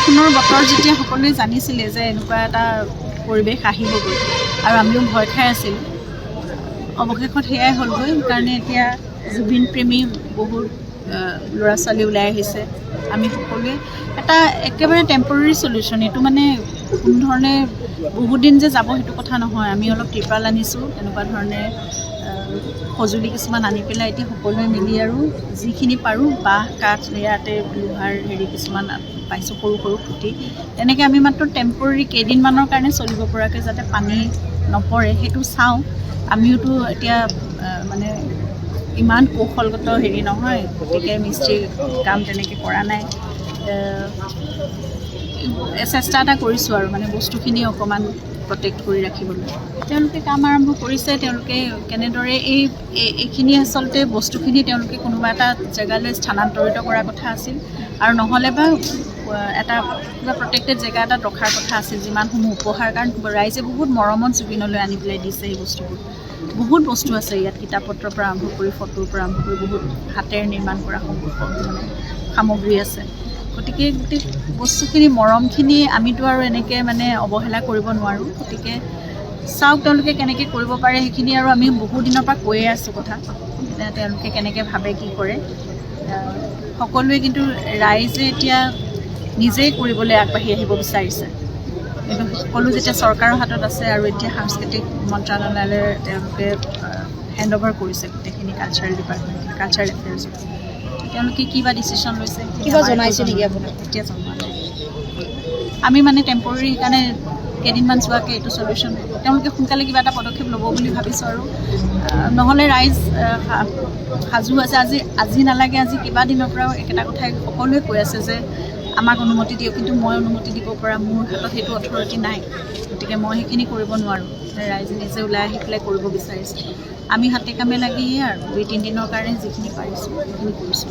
বৰষুণৰ বতৰ যেতিয়া সকলোৱে জানিছিলে যে এনেকুৱা এটা পৰিৱেশ আহিবগৈ আৰু আমিও ভয় খাই আছিলোঁ, অৱশেষত সেয়াই হ'লগৈ। সেইকাৰণে এতিয়া জুবিন প্ৰেমী বহুত ল'ৰা ছোৱালী ওলাই আহিছে। আমি সকলোৱে এটা একেবাৰে টেম্পৰেৰী চলিউশ্যন, এইটো মানে কোনো ধৰণে বহুত দিন যে যাব সেইটো কথা নহয়। আমি অলপ ত্ৰিপাল আনিছোঁ, তেনেকুৱা ধৰণে সঁজুলি কিছুমান আনি পেলাই এতিয়া সকলোৱে মিলি আৰু যিখিনি পাৰোঁ বাঁহ কাঠ ইয়াতে লোহাৰ কিছুমান পাইছোঁ, সৰু সৰু খুঁটি, তেনেকৈ আমি মাত্ৰ টেম্পৰেৰী কেইদিনমানৰ কাৰণে চলিব পৰাকৈ যাতে পানী নপৰে সেইটো চাওঁ। আমিওতো এতিয়া মানে ইমান কৌশলগত নহয়, গতিকে মিস্ত্ৰী কাম তেনেকৈ কৰা নাই। চেষ্টা এটা কৰিছোঁ আৰু মানে বস্তুখিনি অকণমান প্ৰটেক্ট কৰি ৰাখিবলৈ। তেওঁলোকে কাম আৰম্ভ কৰিছে। তেওঁলোকে কেনেদৰে এইখিনি আচলতে বস্তুখিনি তেওঁলোকে কোনোবা এটা জেগালৈ স্থানান্তৰিত কৰাৰ কথা আছিল, আৰু নহ'লে বা এটা কিবা প্ৰটেক্টেড জেগা এটাত ৰখাৰ কথা আছিল। যিমানসমূহ উপহাৰ, কাৰণ ৰাইজে বহুত মৰমত জুবিনলৈ আনি পেলাই দিছে এই বস্তুবোৰ। বহুত বস্তু আছে ইয়াত, কিতাপ পত্ৰৰ পৰা আৰম্ভ কৰি ফটোৰ পৰা আৰম্ভ কৰি বহুত হাতেৰে নিৰ্মাণ কৰা মানে সামগ্ৰী আছে। গতিকে গোটেই বস্তুখিনি মৰমখিনি আমিতো আৰু এনেকৈ মানে অৱহেলা কৰিব নোৱাৰোঁ। গতিকে চাওক তেওঁলোকে কেনেকৈ কৰিব পাৰে সেইখিনি, আৰু আমি বহু দিনৰ পৰা কৈয়ে আছোঁ কথা, তেওঁলোকে কেনেকৈ ভাবে কি কৰে। সকলোৱে কিন্তু ৰাইজে এতিয়া নিজেই কৰিবলৈ আগবাঢ়ি আহিব বিচাৰিছে। কিন্তু সকলো যেতিয়া চৰকাৰৰ হাতত আছে আৰু এতিয়া সাংস্কৃতিক মন্ত্ৰালয়লৈ তেওঁলোকে হেণ্ড অভাৰ কৰিছে গোটেইখিনি কালচাৰেল ডিপাৰ্টমেণ্ট, কালচাৰেল এফেয়াৰ্ছত। তেওঁলোকে কিবা ডিচিশ্যন লৈছে কিবা জনাইছে নেকি আপোনাক? এতিয়া জনোৱা নাই। আমি মানে টেম্পৰেৰী সেইকাৰণে কেইদিনমান যোৱাকৈ এইটো চলিউশ্যন তেওঁলোকে সোনকালে কিবা এটা পদক্ষেপ ল'ব বুলি ভাবিছোঁ। আৰু নহ'লে ৰাইজ সাজু আছে। আজি নালাগে, আজি কিবা দিনৰ পৰাও একেটা কথাই সকলোৱে কৈ আছে যে আমাক অনুমতি দিয়ক, কিন্তু মই অনুমতি দিব পৰা মোৰ হাতত সেইটো অথৰিটি নাই। গতিকে মই সেইখিনি কৰিব নোৱাৰোঁ। ৰাইজে নিজে ওলাই আহি পেলাই কৰিব বিচাৰিছে। আমি হাতে কামে লাগি আৰু 2-3 দিনৰ কাৰণে যিখিনি পাৰিছোঁ সেইখিনি কৰিছোঁ।